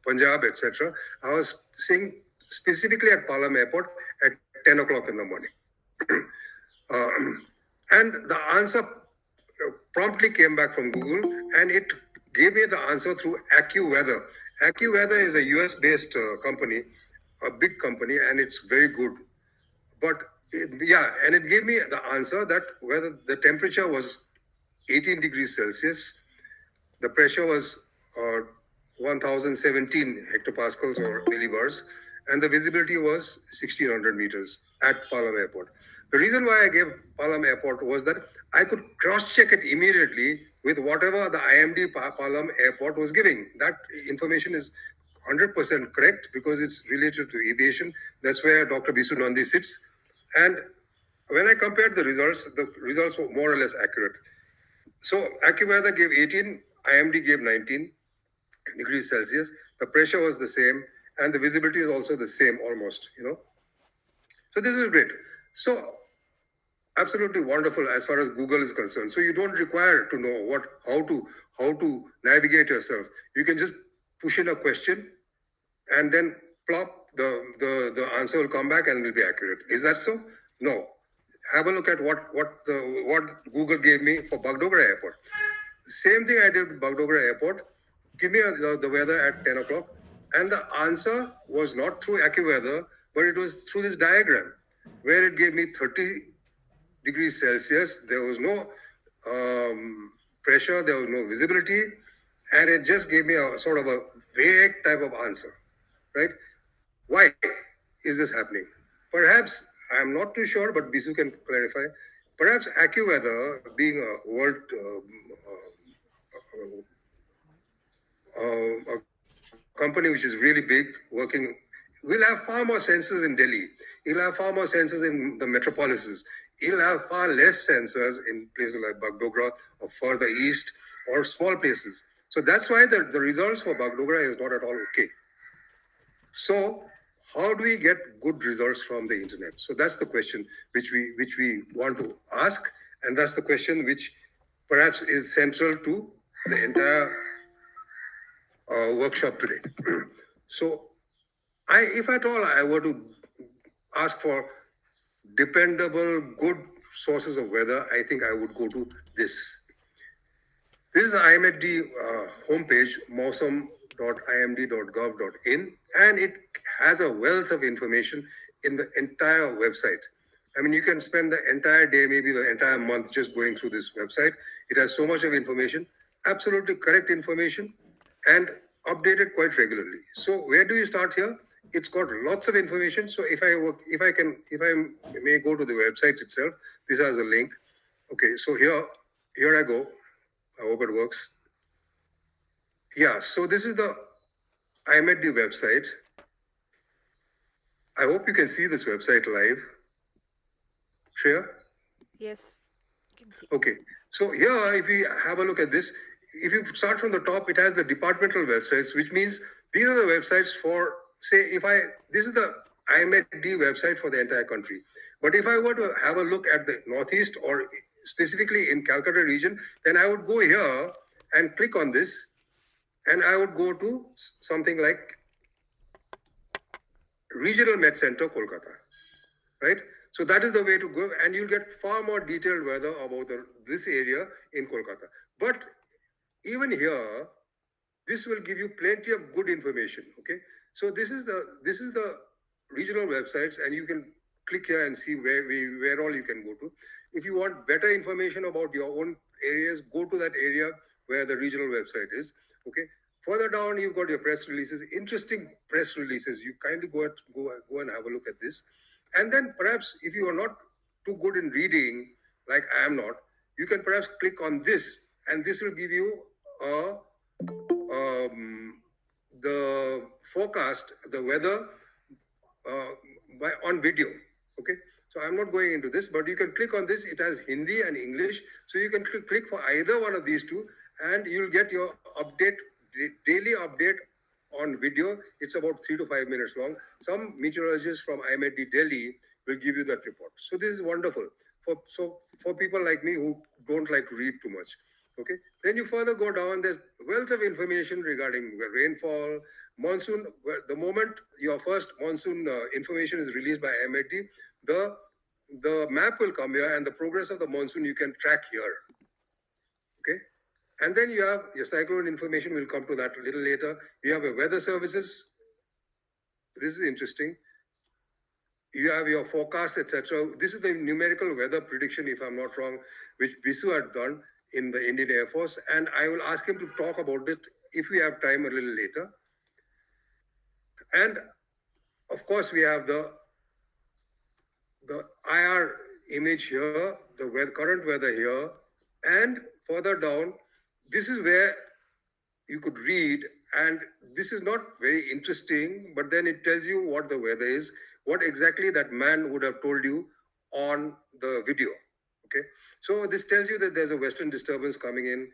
Punjab, etc. I was seeing specifically at Palam Airport at 10 o'clock in the morning. And the answer promptly came back from Google, and it gave me the answer through AccuWeather. AccuWeather is a US-based company, a big company, and it's very good. But and it gave me the answer that whether the temperature was 18 degrees Celsius, the pressure was 1017 hectopascals or millibars, and the visibility was 1600 meters at Palam Airport. The reason why I gave Palam Airport was that I could cross-check it immediately with whatever the IMD Palam Airport was giving. That information is 100% correct because it's related to aviation. That's where Dr. Bisu Nandi sits. And when I compared the results were more or less accurate. So AccuWeather gave 18, IMD gave 19 degrees Celsius. The pressure was the same, and the visibility is also the same almost, So this is great. So absolutely wonderful as far as Google is concerned. So you don't require to know how to navigate yourself. You can just push in a question, and then plop, the answer will come back and will be accurate. Is that so? No. Have a look at what Google gave me for Bagdogra Airport. Same thing I did with Bagdogra Airport. Give me the weather at 10 o'clock. And the answer was not through AccuWeather, but it was through this diagram where it gave me 30 degrees Celsius. There was no pressure, there was no visibility, and it just gave me a sort of a vague type of answer, right? Why is this happening? Perhaps, I'm not too sure, but Bisu can clarify. Perhaps AccuWeather, being a world a company which is really big, working, will have far more sensors in Delhi. It'll have far more sensors in the metropolises. It'll have far less sensors in places like Bagdogra or further east or small places. So that's why the results for Bagdogra is not at all okay. So how do we get good results from the internet? So that's the question which we want to ask, and that's the question which perhaps is central to the entire workshop today. So if at all I were to ask for dependable, good sources of weather, I think I would go to this. This is the IMD homepage, mausam.imd.gov.in, and it has a wealth of information in the entire website. I mean, you can spend the entire day, maybe the entire month, just going through this website. It has so much of information, absolutely correct information, and updated quite regularly. So where do you start here? It's got lots of information. So if I may go to the website itself, this has a link. Okay, so here I go. I hope it works. Yeah, so this is the IMD website. I hope you can see this website live. Shreya? Yes, you can see. Okay, so here, if we have a look at this, if you start from the top, it has the departmental websites, which means these are the websites for, say, this is the IMD website for the entire country. But if I were to have a look at the Northeast or specifically in Calcutta region, then I would go here and click on this, and I would go to something like Regional Med Center, Kolkata, right? So that is the way to go, and you'll get far more detailed weather about this area in Kolkata. But even here, this will give you plenty of good information. Okay, so this is the regional websites, and you can click here and see where all you can go to. If you want better information about your own areas, go to that area where the regional website is. Okay. Further down, you've got your press releases, interesting press releases. You kindly go and have a look at this. And then perhaps if you are not too good in reading, like I am not, you can perhaps click on this, and this will give you the forecast, the weather on video. Okay, so I'm not going into this, but you can click on this. It has Hindi and English, so you can click for either one of these two, and you'll get your daily update on video. It's about 3 to 5 minutes long. Some meteorologists from IMD Delhi will give you that report. So this is wonderful for people like me who don't like to read too much. Okay. Then you further go down, there's wealth of information regarding rainfall, monsoon. The moment your first monsoon information is released by MIT, the the map will come here and the progress of the monsoon you can track here. Okay. And then you have your cyclone information, we'll come to that a little later. You have your weather services. This is interesting. You have your forecast, etc. This is the numerical weather prediction, if I'm not wrong, which Bisu had done in the Indian Air Force, and I will ask him to talk about it if we have time a little later. And of course, we have the IR image here, the current weather here, and further down, this is where you could read, and this is not very interesting, but then it tells you what the weather is, what exactly that man would have told you on the video. Okay, so this tells you that there's a western disturbance coming in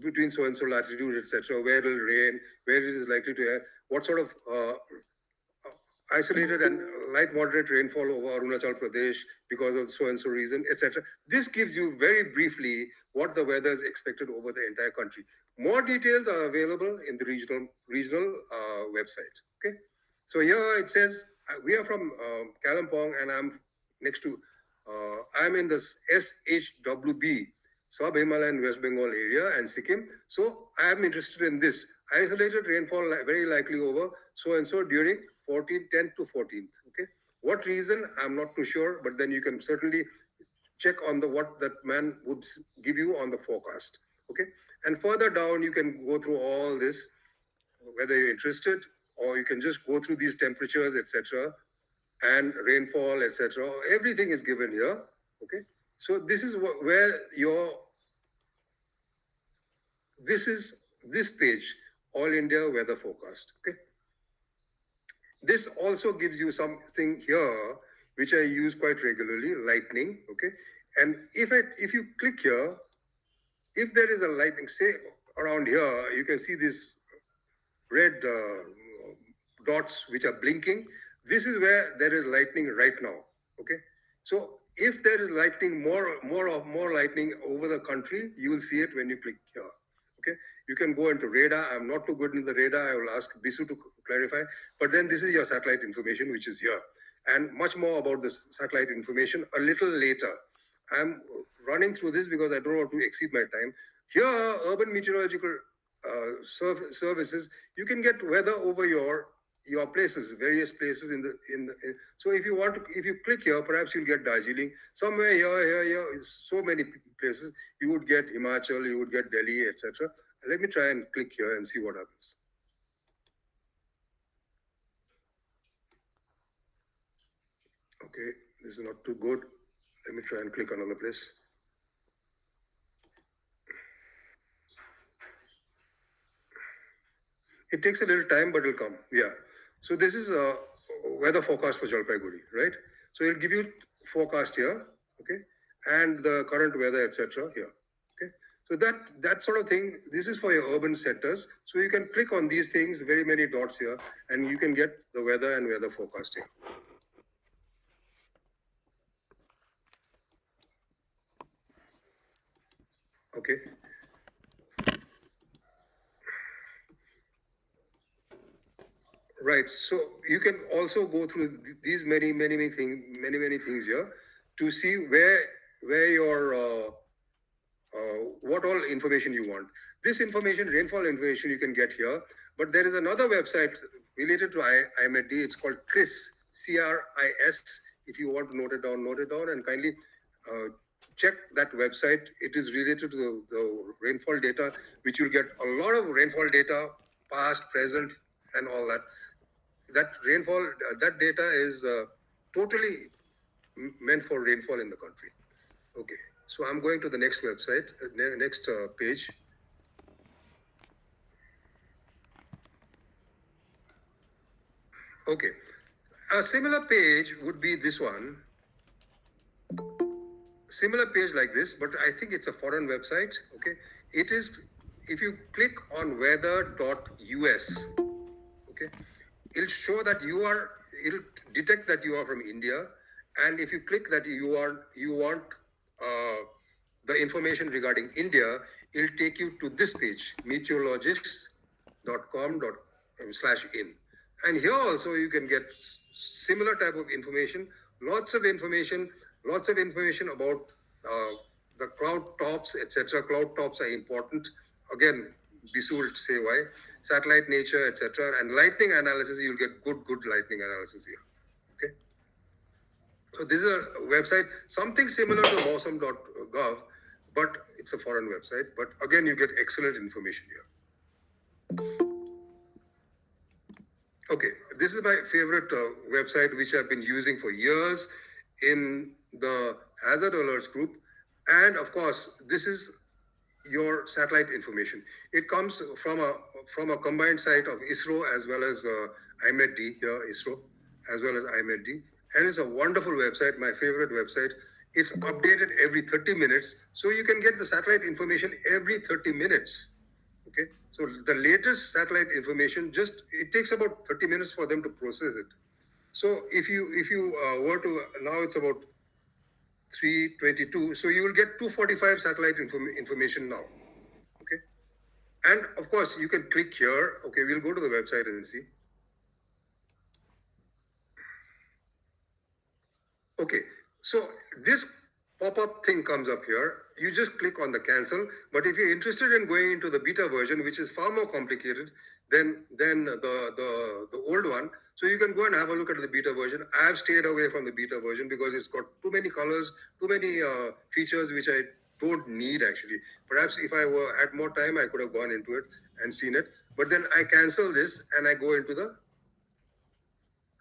between so and so latitude, etc., where it will rain, where it is likely to have, what sort of isolated and light moderate rainfall over Arunachal Pradesh because of so and so reason, etc. This gives you very briefly what the weather is expected over the entire country. More details are available in the regional website. Okay, so here it says we are from Kalimpong, and I'm next to I'm in the SHWB, Sub Himalayan West Bengal area and Sikkim. So I am interested in this isolated rainfall very likely over so and so during 14th, 10th to 14th. Okay, what reason I'm not too sure, but then you can certainly check on the what that man would give you on the forecast. Okay, and further down you can go through all this, whether you're interested, or you can just go through these temperatures, etc., and rainfall, etc. Everything is given here. Okay, so this is where your this is this page, All India Weather Forecast. Okay, this also gives you something here which I use quite regularly, lightning. Okay, and if you click here, if there is a lightning, say around here, you can see this red dots which are blinking. This is where there is lightning right now. Okay, so if there is lightning, more lightning over the country, you will see it when you click here. Okay, you can go into radar. I'm not too good in the radar. I will ask Bisu to clarify. But then this is your satellite information, which is here, and much more about this satellite information a little later. I'm running through this because I don't want to exceed my time. Here, urban meteorological services, you can get weather over your places, various places in. So if you want to, if you click here, perhaps you'll get Darjeeling. Somewhere here, so many places. You would get Himachal, you would get Delhi, etc. Let me try and click here and see what happens. Okay, this is not too good. Let me try and click another place. It takes a little time, but it'll come. Yeah. So this is a weather forecast for Jalpaiguri, right? So it'll give you forecast here, okay, and the current weather, etc. here, okay. So that sort of thing. This is for your urban centers. So you can click on these things, very many dots here, and you can get the weather and weather forecast here. Okay. Right. So you can also go through these many things here to see where your what all information you want. This information, rainfall information, you can get here. But there is another website related to IMD. It's called CRIS, CRIS. If you want to note it down, and kindly uh, check that website. It is related to the rainfall data, which you'll get a lot of rainfall data, past, present, and all that. That rainfall, that data is totally meant for rainfall in the country. Okay, so I'm going to the next website, next page. Okay, a similar page would be this one, similar page like this, but I think it's a foreign website. Okay, it is, if you click on weather.us, okay, it'll show that it'll detect that you are from India, and if you click that you want uh, the information regarding India, it'll take you to this page, meteorologists.com/in. And here also you can get similar type of information, lots of information, lots of information about uh, the cloud tops, etc. Cloud tops are important. Again, Bisu will say why. Satellite nature, etc. And lightning analysis, you'll get good lightning analysis here. Okay. So this is a website, something similar to mosam.gov, but it's a foreign website. But again, you get excellent information here. Okay, this is my favorite website, which I've been using for years in the hazard alerts group. And of course, this is your satellite information. It comes from a combined site of ISRO as well as IMED-D here, ISRO as well as IMED-D, and it's a wonderful website. My favorite website. It's updated every 30 minutes, so you can get the satellite information every 30 minutes. Okay, so the latest satellite information, just it takes about 30 minutes for them to process it. So if you were to, now it's about 3:22, so you will get 245 satellite information now. Okay, and of course you can click here. Okay, we'll go to the website and see. Okay, so this pop-up thing comes up here. You just click on the cancel. But if you're interested in going into the beta version, which is far more complicated than the old one, so you can go and have a look at the beta version. I have stayed away from the beta version because it's got too many colors, too many features which I don't need actually. Perhaps if I had more time, I could have gone into it and seen it. But then I cancel this and I go into the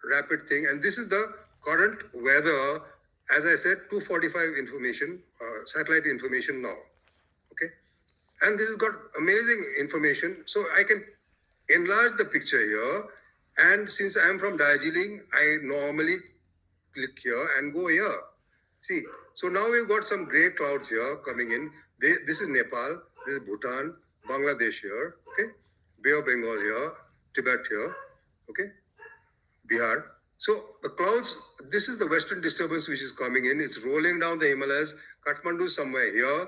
rapid thing. And this is the current weather, as I said, 245 information, satellite information now. Okay. And this has got amazing information. So I can enlarge the picture here. And since I'm from Darjeeling, I normally click here and go here. See, so now we've got some gray clouds here coming in. This is Nepal, this is Bhutan, Bangladesh here, okay? Bay of Bengal here, Tibet here, okay? Bihar. So the clouds, this is the western disturbance which is coming in. It's rolling down the Himalayas. Kathmandu is somewhere here.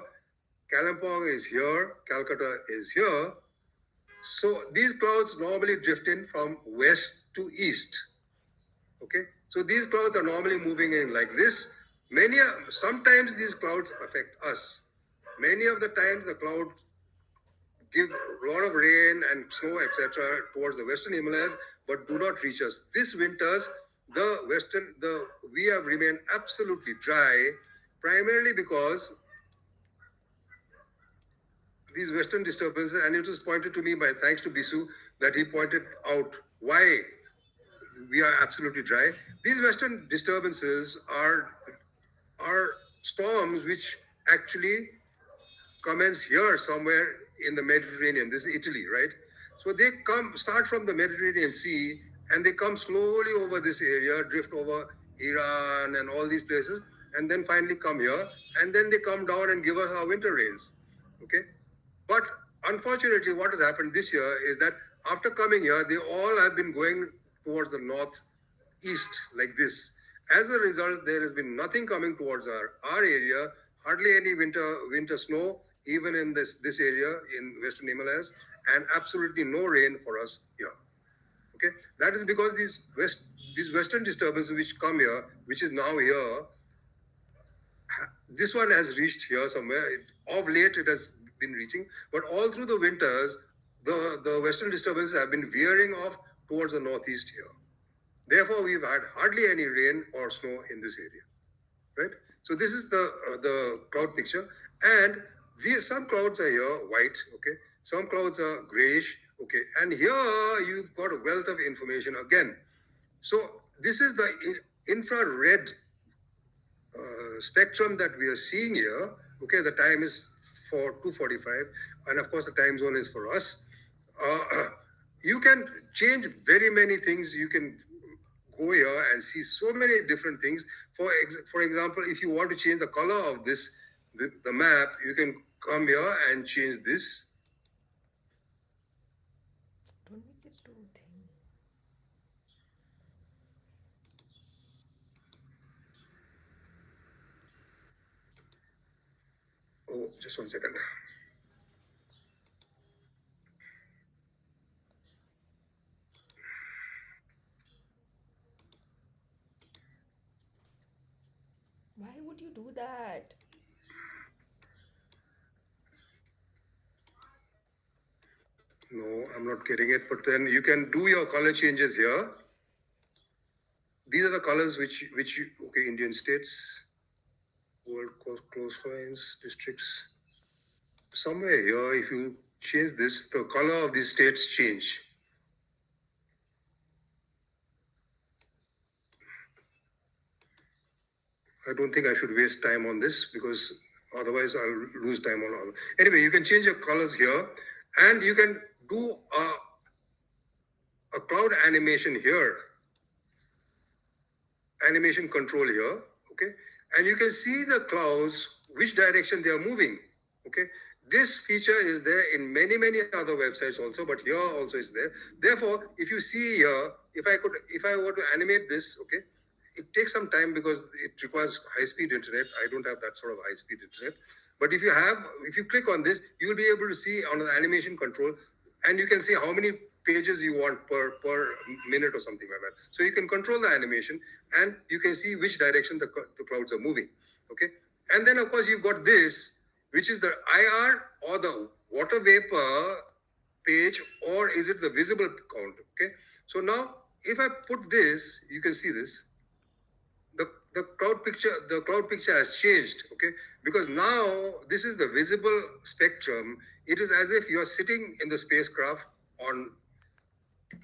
Kalimpong is here. Calcutta is here. So these clouds normally drift in from west to east. Okay. So these clouds are normally moving in like this. Sometimes these clouds affect us. Many of the times the cloud give a lot of rain and snow, etc., towards the western Himalayas, but do not reach us. This winters, we have remained absolutely dry, primarily because these western disturbances, and it was pointed to me by thanks to Bisu that he pointed out why we are absolutely dry. These western disturbances are storms which actually commence here somewhere in the Mediterranean. This is Italy, right? So they start from the Mediterranean Sea and they come slowly over this area, drift over Iran and all these places, and then finally come here, and then they come down and give us our winter rains. Okay? But unfortunately, what has happened this year is that after coming here, they all have been going towards the north east like this. As a result, there has been nothing coming towards our area, hardly any winter snow, even in this area in Western Himalayas, and absolutely no rain for us here. Okay, that is because these western disturbances which come here, which is now here, this one has reached here somewhere. Of late, it has been reaching, but all through the winters, the western disturbances have been veering off towards the northeast here. Therefore, we've had hardly any rain or snow in this area, right? So this is the cloud picture, and some clouds are here white, okay. Some clouds are grayish, okay, and here you've got a wealth of information again. So this is the infrared spectrum that we are seeing here. Okay, the time is for 2:45, and of course the time zone is for us. You can change very many things. You can go here and see so many different things. For example, if you want to change the color of the map, you can come here and change this. Don't make it too thin. Just 1 second. Why would you do that? No, I'm not getting it. But then you can do your color changes here. These are the colors okay, Indian states, world coastlines, districts. Somewhere here, if you change this, the color of these states change. I don't think I should waste time on this because otherwise I'll lose time on all. Anyway, you can change your colors here, and you can do a cloud animation here, animation control here, okay? And you can see the clouds, which direction they are moving, okay? This feature is there in many other websites also, but here also is there. Therefore, if you see here, if I were to animate this, okay, it takes some time because it requires high-speed internet. I don't have that sort of high-speed internet. But if you click on this, you will be able to see on the animation control, and you can see how many pages you want per minute or something like that. So you can control the animation, and you can see which direction the clouds are moving. Okay, and then of course you've got this, which is the IR or the water vapor page, or is it the visible count? Okay, so now if I put this, you can see this. The cloud picture has changed, okay, because now this is the visible spectrum. It is as if you're sitting in the spacecraft on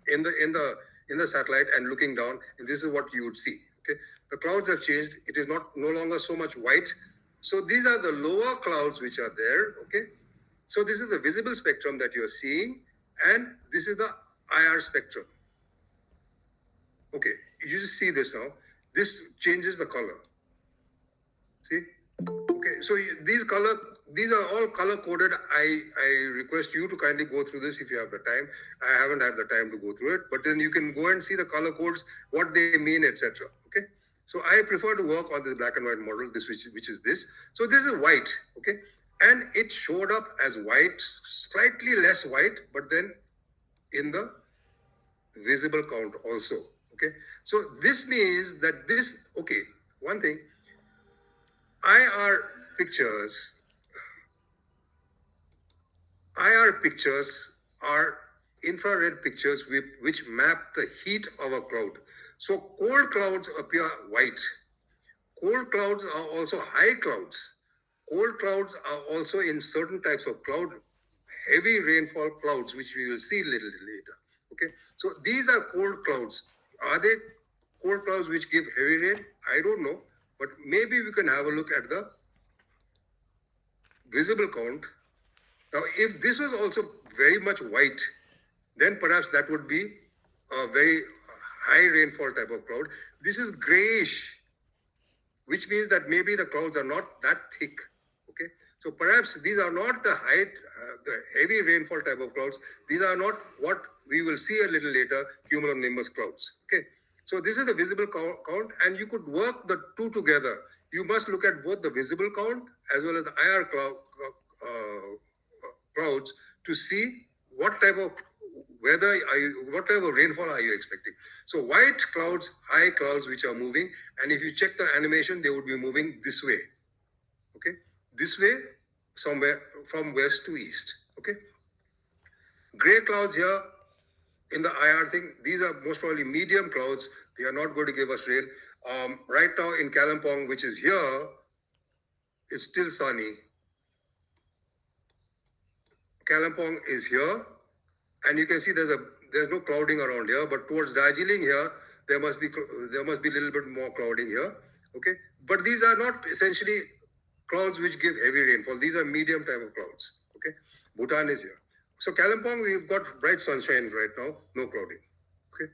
in the satellite and looking down, and this is what you would see. Okay, the clouds have changed. It is not no longer so much white. So these are the lower clouds which are there. Okay, so this is the visible spectrum that you're seeing, and this is the IR spectrum. Okay, you just see this now. This changes the color. See? Okay, so these are all color coded. I request you to kindly go through this if you have the time. I haven't had the time to go through it, but then you can go and see the color codes, what they mean, etc. Okay, so I prefer to work on this black and white model, this which is this. So this is white, okay, and it showed up as white, slightly less white, but then in the visible count also. Okay, so this means that this okay. One thing, IR pictures IR pictures are infrared pictures which map the heat of a cloud. So cold clouds appear white. Cold clouds are also high clouds. Cold clouds are also in certain types of cloud, heavy rainfall clouds, which we will see a little later. Okay, so these are cold clouds. Are they cold clouds which give heavy rain? I don't know, but maybe we can have a look at the visible count. Now, if this was also very much white, then perhaps that would be a very high rainfall type of cloud. This is grayish, which means that maybe the clouds are not that thick. Okay, so perhaps these are not the heavy rainfall type of clouds. These are not what we will see a little later, cumulonimbus clouds. Okay, so this is the visible count, and you could work the two together. You must look at both the visible count as well as the IR clouds to see what type of what type of rainfall are you expecting. So white clouds, high clouds which are moving, and if you check the animation, they would be moving this way. Okay, this way, somewhere from west to east. Okay, gray clouds here in the IR thing, these are most probably medium clouds. They are not going to give us rain. Right now in Kalimpong, which is here, it's still sunny. Kalimpong is here, and you can see there's no clouding around here, but towards Darjeeling here, there must be a little bit more clouding here. Okay, but these are not essentially clouds which give heavy rainfall. These are medium type of clouds. Okay, Bhutan is here. So Kalimpong, we've got bright sunshine right now, no clouding. Okay,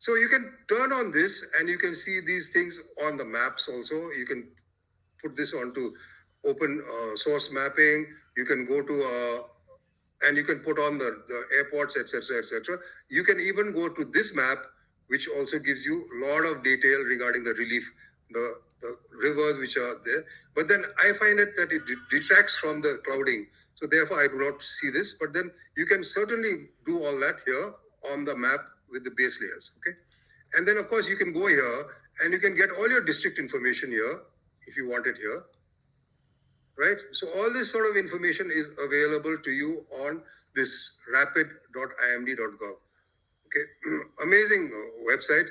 so you can turn on this and you can see these things on the maps also. You can put this onto open source mapping. You can go to and you can put on the airports, etc., etc. You can even go to this map, which also gives you a lot of detail regarding the relief, the rivers which are there. But then I find it that it detracts from the clouding. So therefore, I do not see this. But then you can certainly do all that here on the map with the base layers. Okay. And then of course you can go here and you can get all your district information here if you want it here, right? So all this sort of information is available to you on this rapid.imd.gov. Okay, amazing website.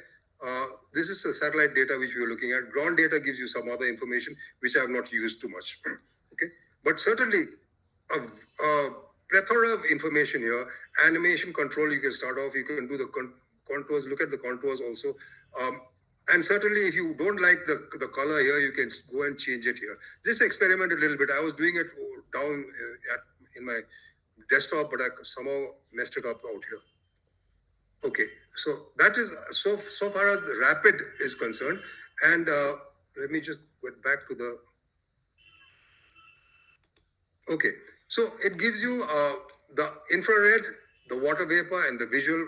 This is the satellite data which we are looking at. Ground data gives you some other information which I have not used too much. Okay, but certainly a plethora of information here. Animation control, you can start off. You can do the contours. Look at the contours also. And certainly, if you don't like the color here, you can go and change it here. Just experiment a little bit. I was doing it down in my desktop, but I somehow messed it up out here. Okay, so that is so far as the rapid is concerned, and let me just get back to the. Okay, so it gives you the infrared, the water vapor, and the visual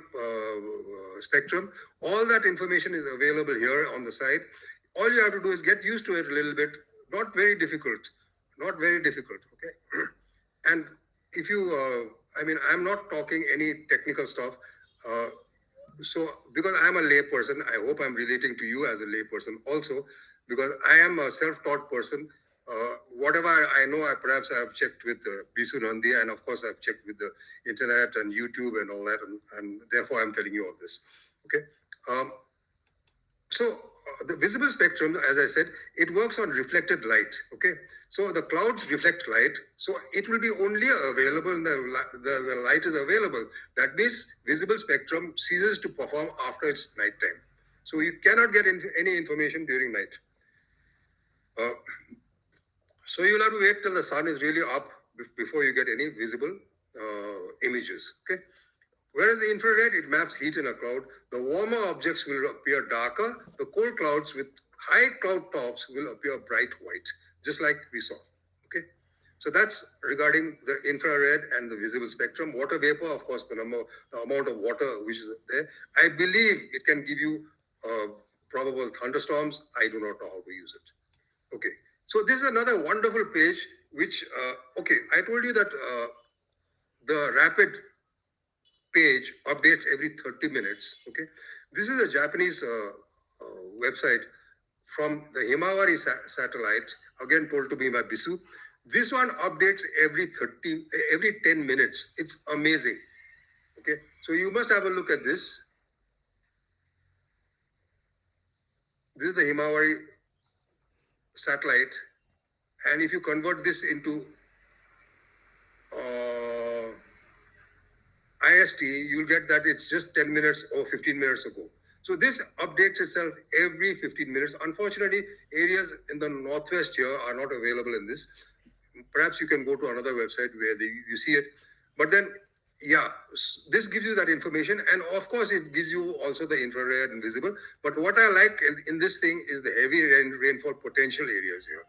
spectrum. All that information is available here on the site. All you have to do is get used to it a little bit. Not very difficult. Not very difficult. Okay, and if you, I mean, I'm not talking any technical stuff. Uh, so because I'm a lay person, I hope I'm relating to you as a lay person also, because I am a self-taught person. Whatever I know, perhaps I have checked with Bisu Nandi, and of course I've checked with the internet and YouTube and all that, and therefore I'm telling you all this. Okay. So the visible spectrum, as I said, it works on reflected light. Okay, so the clouds reflect light, so it will be only available when the light is available. That means visible spectrum ceases to perform after it's nighttime. So you cannot get any information during night. Uh, so you'll have to wait till the sun is really up before you get any visible images. Okay. Whereas the infrared, it maps heat in a cloud. The warmer objects will appear darker. The cold clouds with high cloud tops will appear bright white, just like we saw. Okay. So that's regarding the infrared and the visible spectrum. Water vapor, of course, the amount of water which is there. I believe it can give you probable thunderstorms. I do not know how to use it. Okay. So this is another wonderful page, which, okay, I told you that the rapid page updates every 30 minutes. Okay, this is a Japanese website from the satellite, again told to me by Bisu. This one updates every 10 minutes. It's amazing. Okay, so you must have a look at this. This is the Himawari satellite, and if you convert this into uh, IST, you'll get that it's just 10 minutes or 15 minutes ago. So this updates itself every 15 minutes. Unfortunately, areas in the northwest here are not available in this. Perhaps you can go to another website where you see it. But then, yeah, this gives you that information. And of course, it gives you also the infrared and visible. But what I like in this thing is the heavy rainfall potential areas here.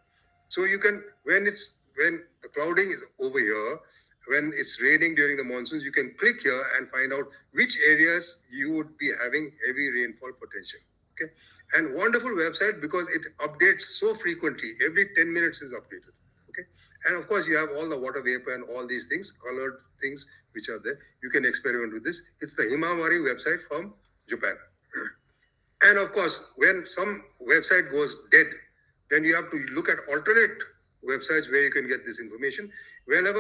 So you can, when the clouding is over here, when it's raining during the monsoons, you can click here and find out which areas you would be having heavy rainfall potential. Okay, and wonderful website because it updates so frequently. Every 10 minutes is updated. Okay, and of course you have all the water vapor and all these things, colored things which are there. You can experiment with this. It's the Himawari website from Japan. And of course, when some website goes dead, then you have to look at alternate websites where you can get this information. Whenever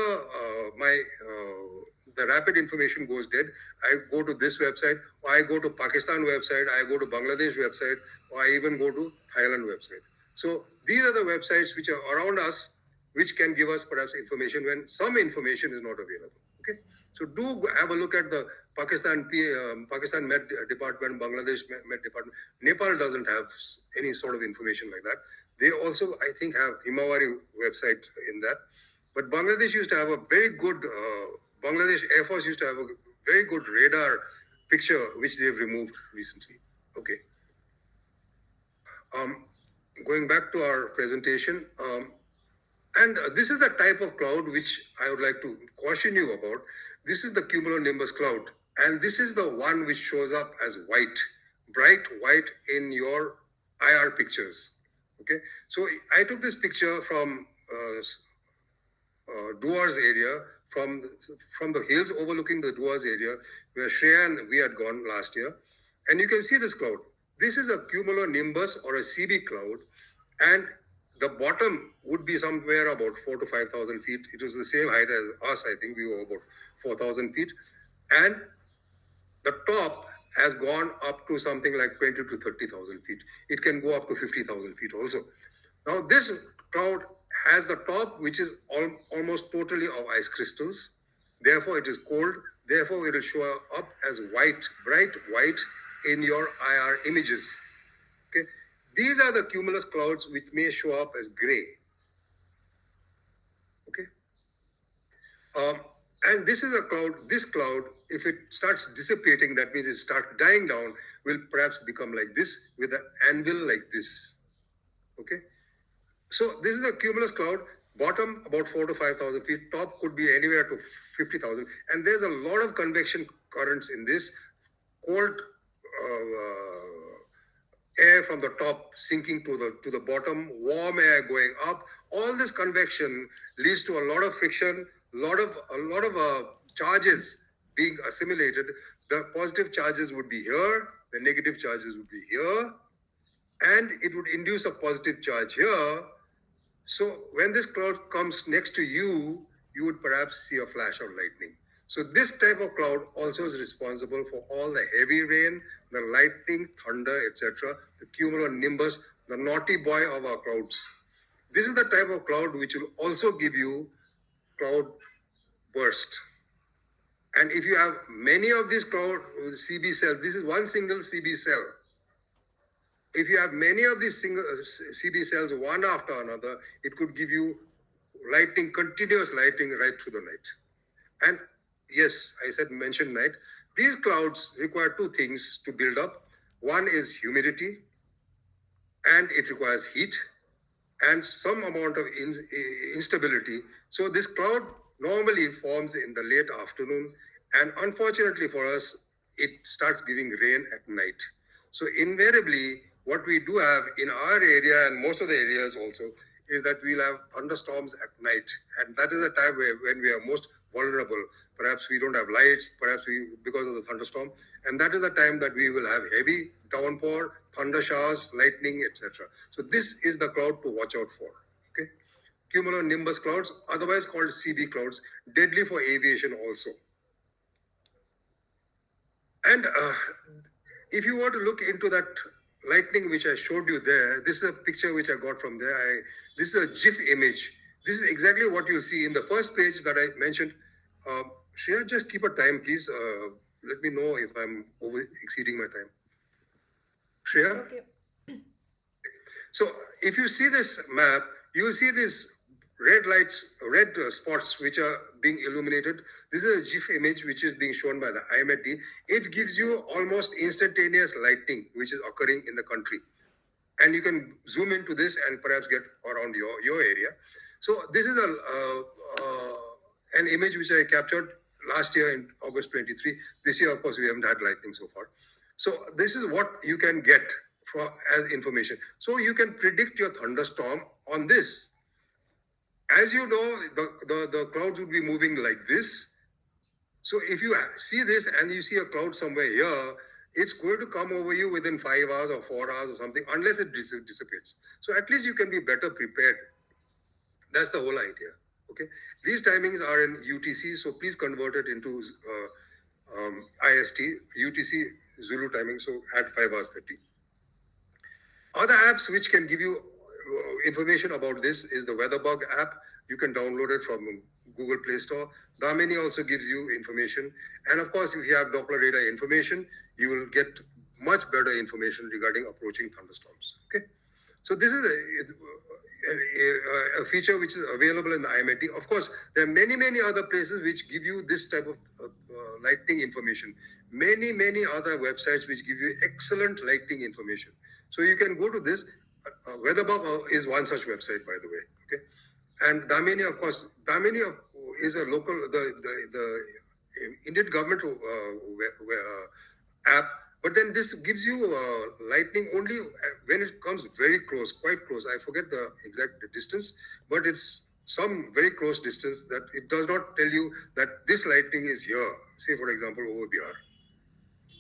the rapid information goes dead, I go to this website, or I go to Pakistan website, I go to Bangladesh website, or I even go to Thailand website. So these are the websites which are around us, which can give us perhaps information when some information is not available. Okay, so do have a look at the Pakistan Met Department, Bangladesh Met Department. Nepal doesn't have any sort of information like that. They also, I think, have Himawari website in that. But Bangladesh used to have a very good, Bangladesh Air Force used to have a very good radar picture, which they've removed recently. Okay. Um, Going back to our presentation, and this is the type of cloud which I would like to caution you about. This is the cumulonimbus cloud, and this is the one which shows up as white, bright white in your IR pictures. Okay, so I took this picture from Duars area, from from the hills overlooking the Duars area where Shreya and we had gone last year, and you can see this cloud. This is a cumulonimbus or a CB cloud, and the bottom would be somewhere about 4 to 5,000 feet. It was the same height as us. I think we were about 4,000 feet, and the top has gone up to something like 20 to 30,000 feet. It can go up to 50,000 feet also. Now, this cloud has the top, which is almost totally of ice crystals. Therefore, it is cold. Therefore, it will show up as white, bright white in your IR images. Okay. These are the cumulus clouds which may show up as gray. Okay. Um, and this is a cloud, this cloud, if it starts dissipating, that means it starts dying down, will perhaps become like this with an anvil like this. Okay. So this is a cumulus cloud, bottom about 4 to 5,000 feet, top could be anywhere to 50,000. And there's a lot of convection currents in this, cold air from the top sinking to the bottom, warm air going up. All this convection leads to a lot of friction, a lot of charges being assimilated. The positive charges would be here, the negative charges would be here, and it would induce a positive charge here. So when this cloud comes next to you, you would perhaps see a flash of lightning. So this type of cloud also is responsible for all the heavy rain, the lightning, thunder, etc., the cumulonimbus, the naughty boy of our clouds. This is the type of cloud which will also give you cloud burst. And if you have many of these cloud CB cells, this is one single CB cell. If you have many of these single CB cells one after another, it could give you lighting, continuous lighting right through the night. And yes, I said mention night. These clouds require two things to build up. One is humidity, and it requires heat and some amount of instability. So this cloud normally forms in the late afternoon, and unfortunately for us, it starts giving rain at night. So invariably, what we do have in our area and most of the areas also is that we'll have thunderstorms at night, and that is a time when we are most vulnerable. Perhaps we don't have lights, perhaps we because of the thunderstorm, and that is the time that we will have heavy downpour, thunder showers, lightning, etc. So this is the cloud to watch out for. Okay, cumulonimbus clouds, otherwise called CB clouds, deadly for aviation also. And if you were to look into that lightning which I showed you there, this is a picture which I got from there. This is a GIF image. This is exactly what you'll see in the first page that I mentioned. Shreya, just keep a time, please. Let me know if I'm over exceeding my time. Shreya? Okay. So if you see this map, you will see these red lights, red spots which are being illuminated. This is a GIF image which is being shown by the IMET. It gives you almost instantaneous lighting which is occurring in the country. And you can zoom into this and perhaps get around your area. So this is an image which I captured last year in August 23. This year, of course, we haven't had lightning so far. So this is what you can get for as information. So you can predict your thunderstorm on this. As you know, the clouds would be moving like this. So if you see this and you see a cloud somewhere here, it's going to come over you within 5 hours or 4 hours or something, unless it dissipates. So at least you can be better prepared. That's the whole idea. Okay. These timings are in UTC, so please convert it into IST, UTC Zulu timing. So add 5 hours 30. Other apps which can give you information about this is the WeatherBug app. You can download it from Google Play Store. Damini also gives you information. And of course, if you have Doppler radar information, you will get much better information regarding approaching thunderstorms. Okay. So this is a feature which is available in the IMET. Of course, there are many other places which give you this type of lightning information. Many other websites which give you excellent lightning information. So you can go to this. WeatherBug is one such website, by the way. Okay, and Damini, of course, Damini is a local the Indian government app, But then this gives you lightning only when it comes very close, quite close. I forget the exact distance, but it's some very close distance that it does not tell you that this lightning is here. Say, for example, over Bihar.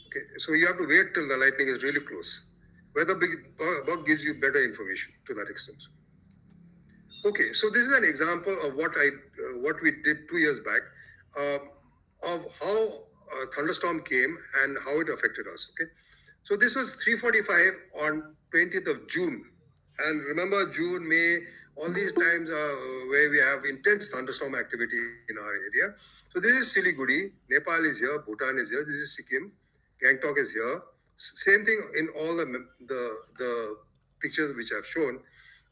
Okay, so you have to wait till the lightning is really close. Weather bug gives you better information to that extent. Okay, so this is an example of what we did 2 years back, um, of how a thunderstorm came and how it affected us. Okay, so this was 3:45 on 20th of June, and remember June, May, all these times where we have intense thunderstorm activity in our area. So this is Siliguri, Nepal is here, Bhutan is here, this is Sikkim, Gangtok is here. Same thing in all the pictures which I've shown.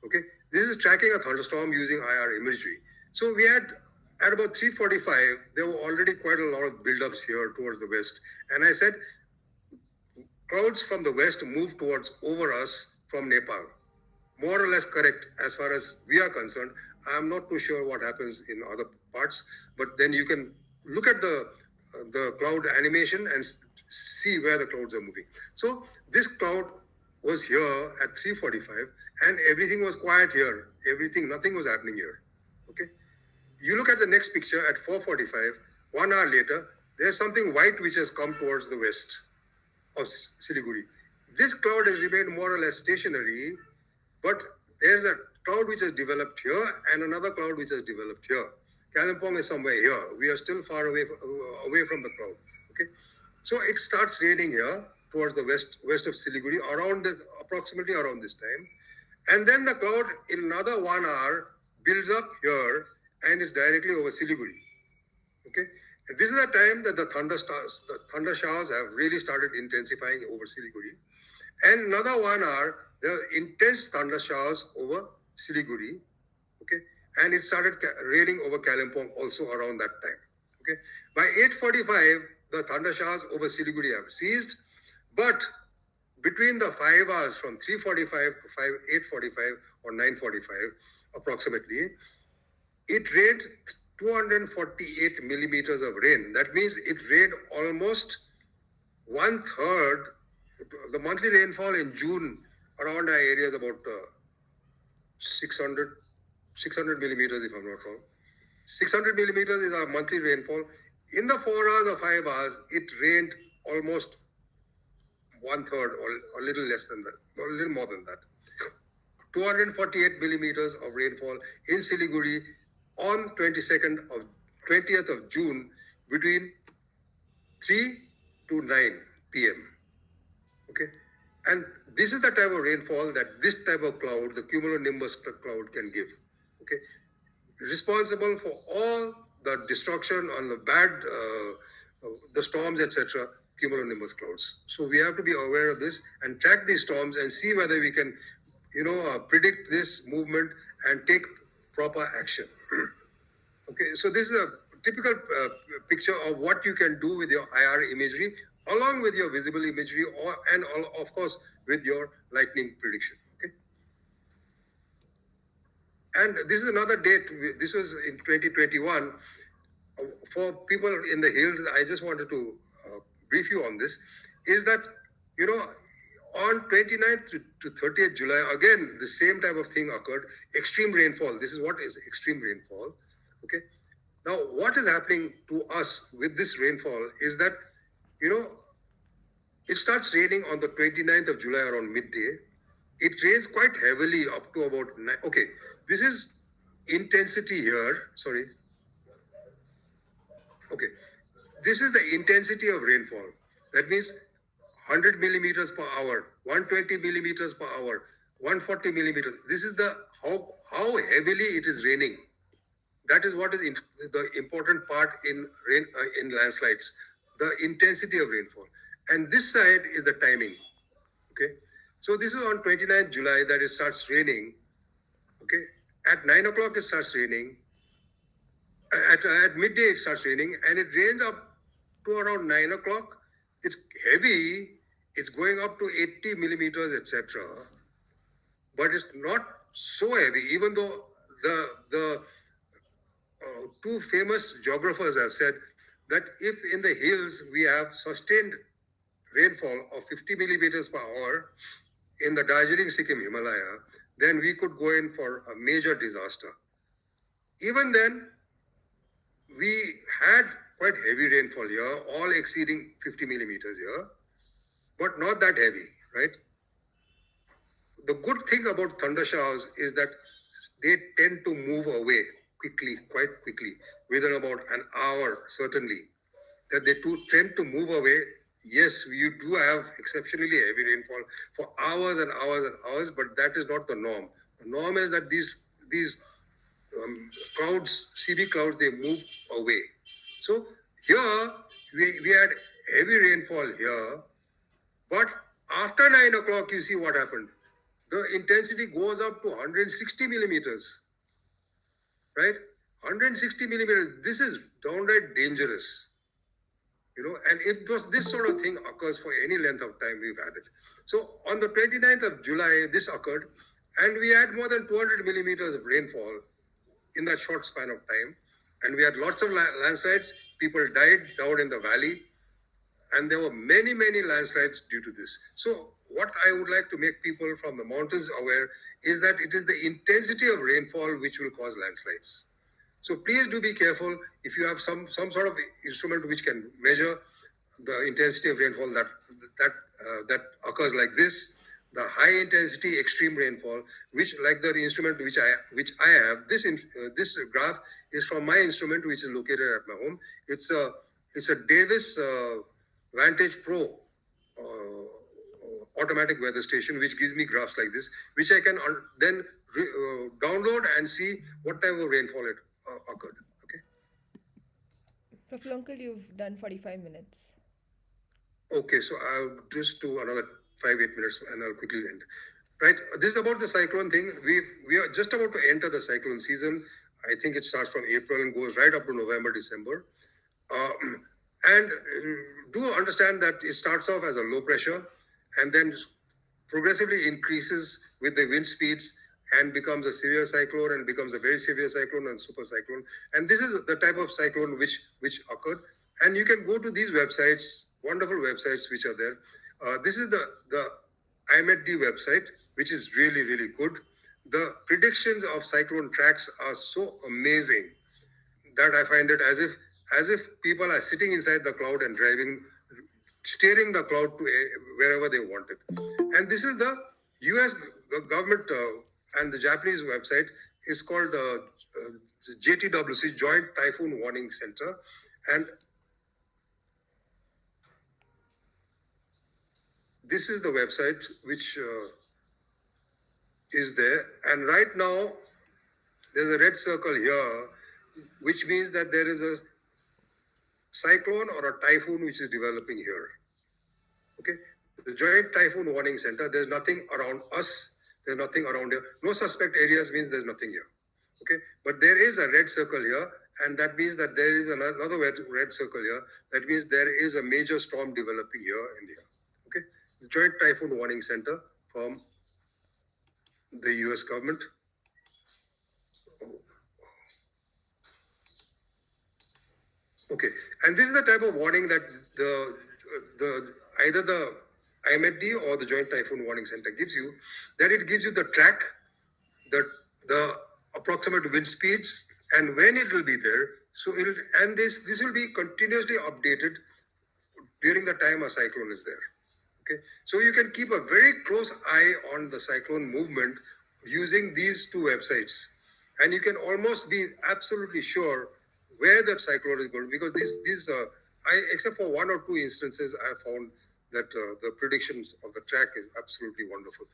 Okay, this is tracking a thunderstorm using IR imagery. So we had at about 3:45, there were already quite a lot of buildups here towards the west, and I said clouds from the west move towards over us from Nepal. More or less correct as far as we are concerned. I'm not too sure what happens in other parts, but then you can look at the cloud animation and see where the clouds are moving. So this cloud was here at 3:45, and everything was quiet here. Everything, nothing was happening here. Okay. You look at the next picture at 4:45. 1 hour later, there's something white which has come towards the west of Siliguri. This cloud has remained more or less stationary, but there's a cloud which has developed here and another cloud which has developed here. Kalimpong is somewhere here. We are still far away from the cloud. Okay, so it starts raining here towards the west of Siliguri around this, approximately around this time, and then the cloud in another 1 hour builds up here and is directly over Siliguri. Okay, and this is the time that the thunder showers have really started intensifying over Siliguri. And another 1 hour, there were intense thunder showers over Siliguri. Okay, and it started raining over Kalimpong also around that time. Okay, by 8:45, the thunder showers over Siliguri have ceased, but between the 5 hours from 3:45 to 8:45 or 9:45 approximately, it rained 248 millimeters of rain. That means it rained almost one third. The monthly rainfall in June around our area is about 600, 600 millimeters, if I'm not wrong. 600 millimeters is our monthly rainfall. In the 4 hours or 5 hours, it rained almost one third or a little less than that, or a little more than that. 248 millimeters of rainfall in Siliguri on 20th of June between 3 to 9 p.m. Okay, and this is the type of rainfall that this type of cloud, the cumulonimbus cloud, can give. Okay, responsible for all the destruction on the bad, the storms, etc. Cumulonimbus clouds. So we have to be aware of this and track these storms and see whether we can, predict this movement and take proper action. Okay, so this is a typical picture of what you can do with your IR imagery, along with your visible imagery, and of course with your lightning prediction. Okay, and this is another date. This was in 2021. For people in the hills, I just wanted to brief you on this. Is that you know on 29th to 30th July, again the same type of thing occurred. Extreme rainfall. This is what is extreme rainfall. Okay. Now, what is happening to us with this rainfall is that, you know, it starts raining on the 29th of July around midday. It rains quite heavily up to about okay. This is intensity here. Sorry. Okay. This is the intensity of rainfall. That means 100 millimeters per hour, 120 millimeters per hour, 140 millimeters. This is the how heavily it is raining. That is what is the important part in landslides, the intensity of rainfall. And this side is the timing. Okay, so this is on 29th July that it starts raining. Okay, at 9 o'clock it starts raining. At midday it starts raining, and it rains up to around 9 o'clock. It's heavy. It's going up to 80 millimeters, etc. But it's not so heavy, even though the two famous geographers have said that if in the hills we have sustained rainfall of 50 millimeters per hour in the Darjeeling Sikkim Himalaya, then we could go in for a major disaster. Even then, we had quite heavy rainfall here, all exceeding 50 millimeters here, but not that heavy, right? The good thing about thunder showers is that they tend to move away quickly, quite quickly, within about an hour, certainly. That they too tend to move away. Yes, you do have exceptionally heavy rainfall for hours and hours and hours, but that is not the norm. The norm is that these clouds, CB clouds, they move away. So here we had heavy rainfall here, but after 9 o'clock, you see what happened. The intensity goes up to 160 millimeters, right? 160 millimeters. This is downright dangerous, and if this sort of thing occurs for any length of time, we've had it. So on the 29th of July, this occurred, and we had more than 200 millimeters of rainfall in that short span of time. And we had lots of landslides. People died down in the valley, and there were many, many landslides due to this. So what I would like to make people from the mountains aware is that it is the intensity of rainfall which will cause landslides. So please do be careful. If you have some sort of instrument which can measure the intensity of rainfall that occurs like this, the high intensity extreme rainfall, which like the instrument which I have, this graph is from my instrument which is located at my home. It's a Davis Vantage Pro automatic weather station, which gives me graphs like this, which I can then download and see what type of rainfall it occurred. Okay. Praful uncle, you've done 45 minutes. Okay, so I'll just do another 5-8 minutes and I'll quickly end. Right, this is about the cyclone thing. We are just about to enter the cyclone season. I think it starts from April and goes right up to November, December. And do understand that it starts off as a low pressure and then progressively increases with the wind speeds and becomes a severe cyclone and becomes a very severe cyclone and super cyclone. And this is the type of cyclone which occurred. And you can go to these websites, wonderful websites which are there. This is the IMED website, which is really, really good. The predictions of cyclone tracks are so amazing that I find it as if people are sitting inside the cloud and steering the cloud to wherever they want it. And this is the U.S. government and the Japanese website is called JTWC, Joint Typhoon Warning Center, and this is the website which is there. And right now, there's a red circle here, which means that there is a cyclone or a typhoon which is developing here. Okay, the Joint Typhoon Warning Center, there's nothing around us, there's nothing around here. No suspect areas means there's nothing here. Okay, but there is a red circle here, and that means that there is another red circle here. That means there is a major storm developing here in here. Okay, the Joint Typhoon Warning Center from the US government. Oh. Okay, and this is the type of warning that the either the IMED or the Joint Typhoon Warning Center gives you. That it gives you the track, the approximate wind speeds, and when it will be there. So this will be continuously updated during the time a cyclone is there. Okay, so you can keep a very close eye on the cyclone movement using these two websites, and you can almost be absolutely sure where that cyclone is going, because except for one or two instances, I found that the predictions of the track is absolutely wonderful.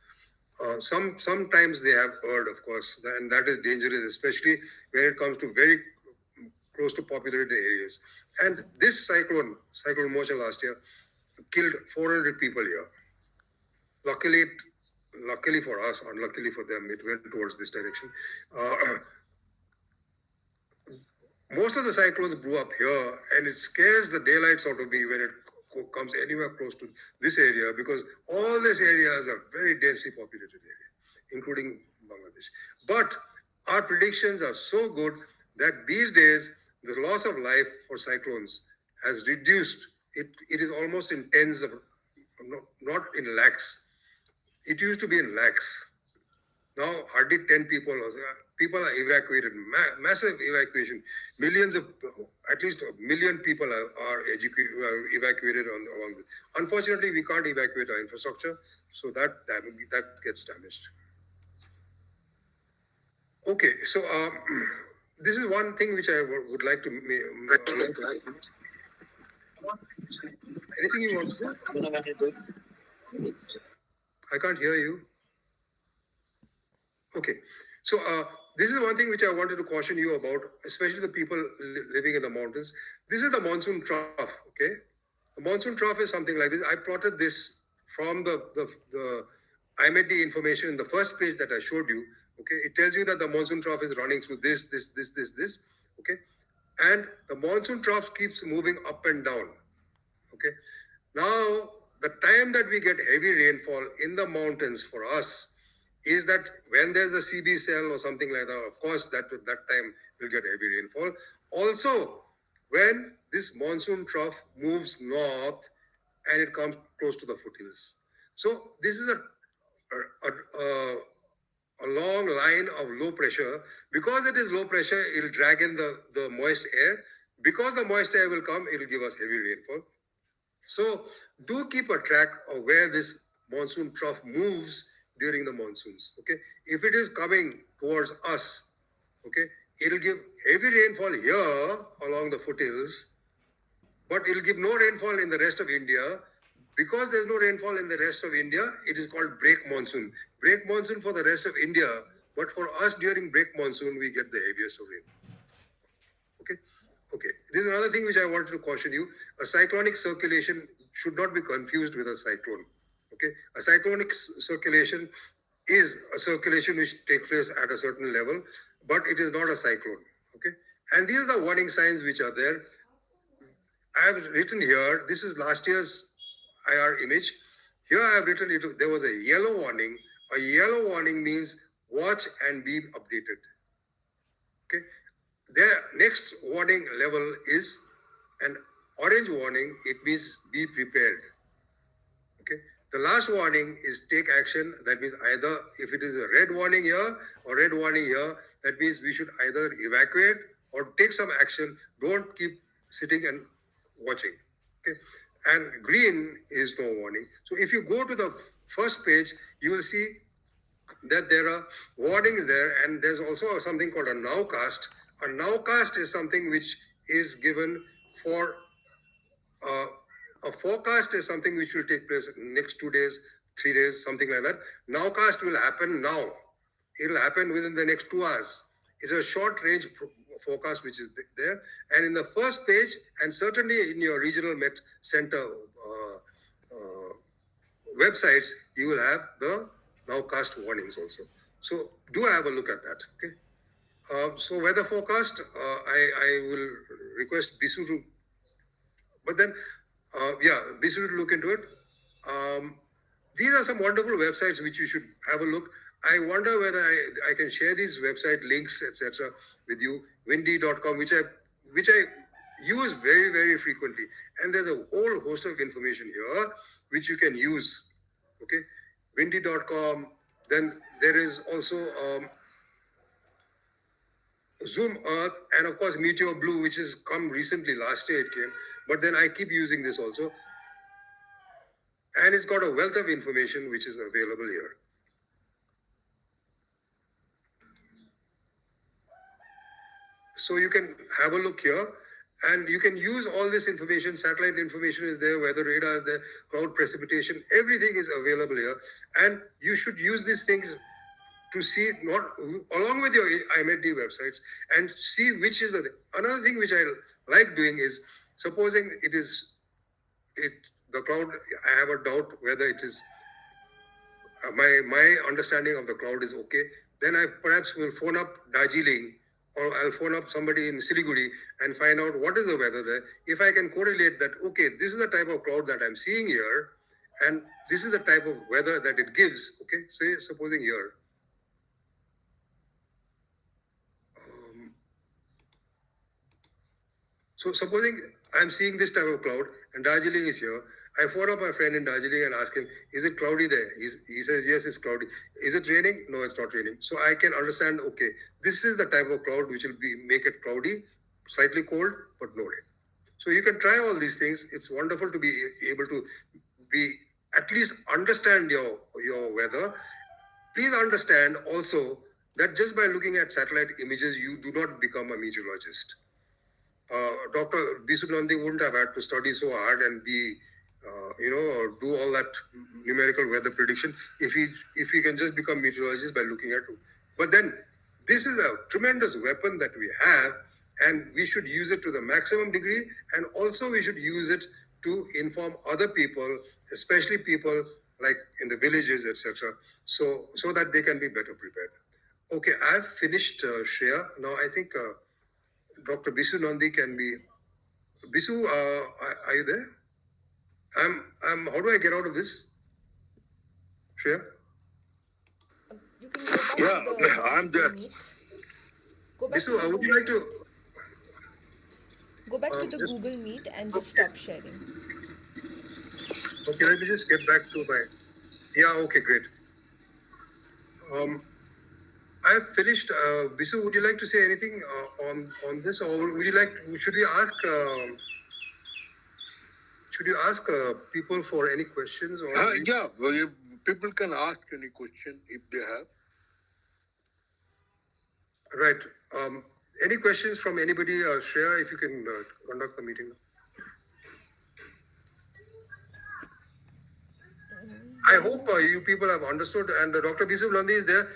Sometimes they have erred, of course, and that is dangerous, especially when it comes to very close to populated areas. And this cyclone Moshe last year, killed 400 people here. Luckily for us, unluckily for them, it went towards this direction. Most of the cyclones blew up here, and it scares the daylights out of me when it comes anywhere close to this area, because all this area is a very densely populated area, including Bangladesh. But our predictions are so good that these days the loss of life for cyclones has reduced. It is almost in tens of not in lakhs. It used to be in lakhs. Now hardly 10 people are evacuated, massive evacuation. Millions of, at least a million people are evacuated along this. Unfortunately, we can't evacuate our infrastructure, so that gets damaged. Okay, so this is one thing which I would like to anything you want to say? I can't hear you. Okay, so this is one thing which I wanted to caution you about, especially the people living in the mountains. This is the monsoon trough. Okay, the monsoon trough is something like this. I plotted this from the I made the information in the first page that I showed you. Okay, it tells you that the monsoon trough is running through this. Okay, and the monsoon trough keeps moving up and down. Okay, now the time that we get heavy rainfall in the mountains for us is that when there's a CB cell or something like that, of course, that time we'll get heavy rainfall. Also, when this monsoon trough moves north and it comes close to the foothills. So this is a long line of low pressure. Because it is low pressure, it'll drag in the moist air. Because the moist air will come, it'll give us heavy rainfall. So do keep a track of where this monsoon trough moves during the monsoons. Okay, if it is coming towards us, okay, it'll give heavy rainfall here along the foothills, but it'll give no rainfall in the rest of India. Because there's no rainfall in the rest of India, it is called break monsoon. Break monsoon for the rest of India, but for us during break monsoon, we get the heaviest of rain. Okay. Okay. This is another thing which I wanted to caution you. A cyclonic circulation should not be confused with a cyclone. Okay. A cyclonic circulation is a circulation which takes place at a certain level, but it is not a cyclone. Okay. And these are the warning signs which are there. I have written here, this is last year's IR image. Here I have written it, there was a yellow warning. A yellow warning means watch and be updated. Okay. Their next warning level is an orange warning. It means be prepared. Okay. The last warning is take action. That means either if it is a red warning here or red warning here, that means we should either evacuate or take some action. Don't keep sitting and watching. Okay. And green is no warning. So if you go to the first page, you will see that there are warnings there, and there's also something called a nowcast. A nowcast is something which is given for uh, a forecast is something which will take place next 2 days, 3 days, something like that. Nowcast will happen now. It will happen within the next 2 hours. It's a short range forecast which is there. And in the first page, and certainly in your regional Met Center websites, you will have the nowcast warnings also. So do have a look at that. Okay. So weather forecast, I will request Bisu to, but then, yeah, Bisu to look into it. Um, these are some wonderful websites which you should have a look. I wonder whether I can share these website links, etc., with you. Windy.com, which I use very, very frequently. And there's a whole host of information here which you can use. Okay. Windy.com. Then there is also Zoom Earth, and of course Meteor Blue, which has come recently. Last year it came, but then I keep using this also, and it's got a wealth of information which is available here. So you can have a look here, and you can use all this information. Satellite information is there, weather radar is there, cloud precipitation, everything is available here, and you should use these things to see not along with your IMD websites and see which is another thing which I like doing is supposing it the cloud. I have a doubt whether it is my understanding of the cloud is okay. Then I perhaps will phone up Darjeeling or I'll phone up somebody in Siliguri and find out what is the weather there. If I can correlate that, okay, this is the type of cloud that I'm seeing here, and this is the type of weather that it gives. Okay, say supposing here. So supposing I'm seeing this type of cloud and Darjeeling is here, I phone up my friend in Darjeeling and ask him, is it cloudy there? He says, yes, it's cloudy. Is it raining? No, it's not raining. So I can understand, okay, this is the type of cloud which will make it cloudy, slightly cold, but no rain. So you can try all these things. It's wonderful to be able to be at least understand your weather. Please understand also that just by looking at satellite images, you do not become a meteorologist. Dr. Bisubnandi wouldn't have had to study so hard and do all that numerical weather prediction if he can just become meteorologist by looking at. But then this is a tremendous weapon that we have, and we should use it to the maximum degree, and also we should use it to inform other people, especially people like in the villages, etc., so that they can be better prepared. Okay, I've finished, Shreya. Now I think. Dr. Bisu Nandi can be. Bisu, are you there? How do I get out of this? Shreya? You can go back Yeah, to the I'm there. Meet. Go back Bisu, to the would you Google like to? Meet. Go back to the Just Google Meet and just stop sharing. okay. Let me just get back to my. Yeah. Okay. Great. Um, I've finished. Bisu, would you like to say anything on this, or would you like? Should we ask? Should you ask people for any questions? Or yeah, people can ask any question if they have. Right. Any questions from anybody? Shreya, if you can conduct the meeting. I hope you people have understood. And Dr. Bisu Nandi is there.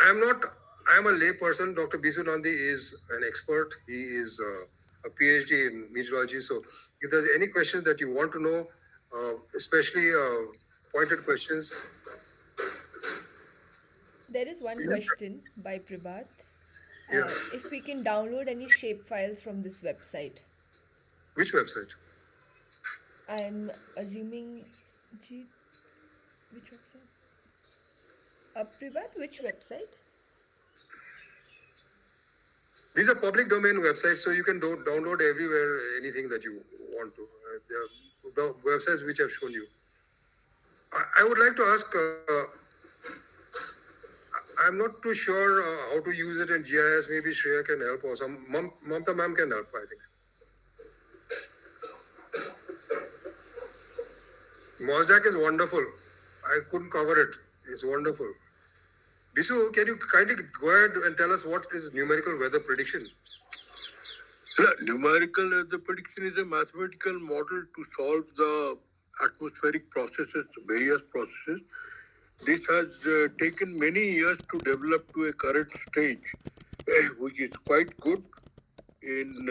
I'm not. I'm a lay person. Dr. Bisu Nandi is an expert. He is a PhD in meteorology. So, if there's any questions that you want to know, especially pointed questions. There is one question by Prabhat. Yeah. If we can download any shape files from this website. Which website? I'm assuming. Which website? Prabhat, which website? These are public domain websites, so you can download everywhere anything that you want to. The websites which I've shown you. I would like to ask. I'm not too sure how to use it in GIS. Maybe Shreya can help, or some Mamta ma'am can help, I think. Mosdak is wonderful. I couldn't cover it. It's wonderful. Bisu, can you kindly go ahead and tell us what is numerical weather prediction? Numerical weather prediction is a mathematical model to solve the atmospheric processes, various processes. This has taken many years to develop to a current stage, which is quite good in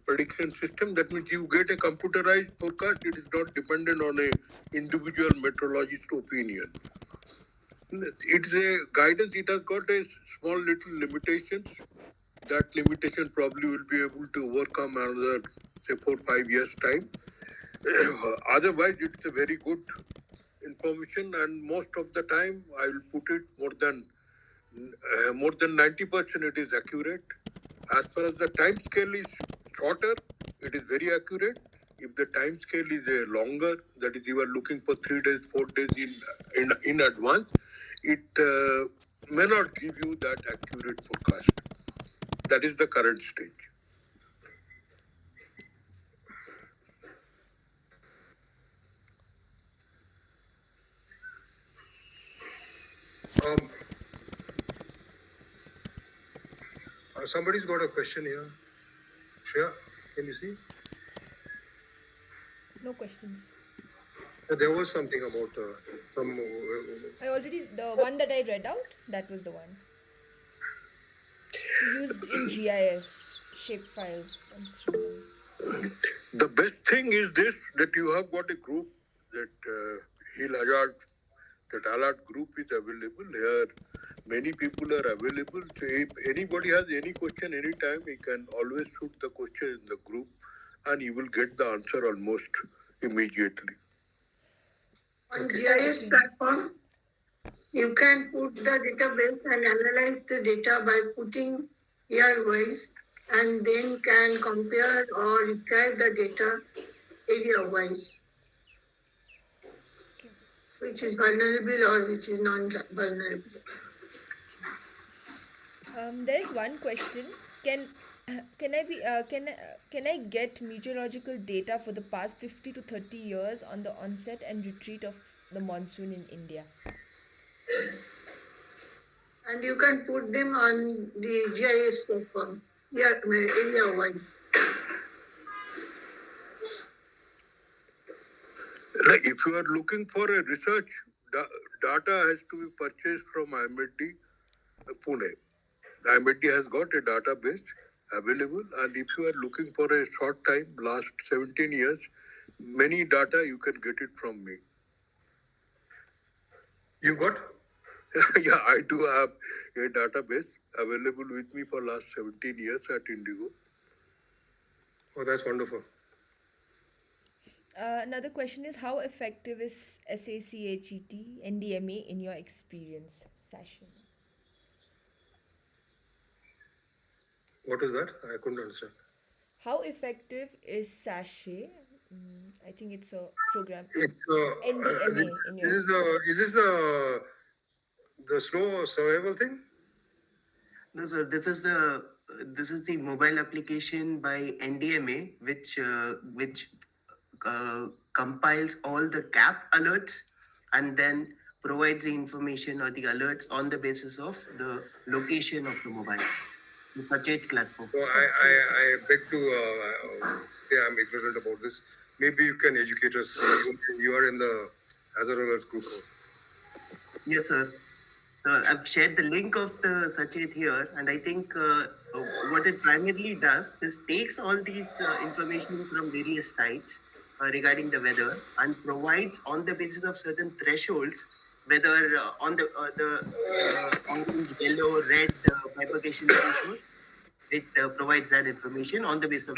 prediction system. That means you get a computerized forecast. It is not dependent on a individual meteorologist opinion. It's a guidance. It has got a small little limitations. That limitation probably will be able to overcome another, say, 4-5 years time. Otherwise, it's a very good information, and most of the time, I will put it more than 90% it is accurate. As far as the time scale is shorter, it is very accurate. If the time scale is longer, that is, you are looking for 3 days, 4 days in advance, it may not give you that accurate forecast. That is the current stage. Somebody's got a question here. Shreya, can you see? No questions. There was something about from. The one that I read out, that was the one. Used in GIS, shape files. I'm just reading. The best thing is this, that you have got a group that Hill Hazard, that alert group is available here. Many people are available. So if anybody has any question anytime, he can always shoot the question in the group and you will get the answer almost immediately. On GIS platform, you can put the database and analyze the data by putting year-wise and then can compare or retrieve the data area-wise. which is vulnerable or which is non-vulnerable. There's one question. Can can I be can I get meteorological data for the past 50 to 30 years on the onset and retreat of the monsoon in India? And you can put them on the GIS platform, yeah, area-wise. Like if you are looking for a research, data has to be purchased from IMD Pune. The IMD has got a database available, and if you are looking for a short time, last 17 years, many data you can get it from me. You got? Yeah, I do have a database available with me for last 17 years at Indigo. Oh, that's wonderful. Another question is, how effective is SACHET NDMA in your experience, Sachin? What is that? I couldn't understand. How effective is Sachet? I think it's a program. It's NDMA in your experience. is this the snow survival thing? No, sir. This is the mobile application by NDMA, which compiles all the cap alerts and then provides the information or the alerts on the basis of the location of the mobile. The Sachet platform. So I beg to say I'm ignorant about this. Maybe you can educate us. You are in the hazard alerts group also. Yes, sir. I've shared the link of the Sachet here, and I think what it primarily does is takes all these information from various sites regarding the weather and provides on the basis of certain thresholds, whether on the orange, yellow, red bifurcation threshold, it provides that information on the basis of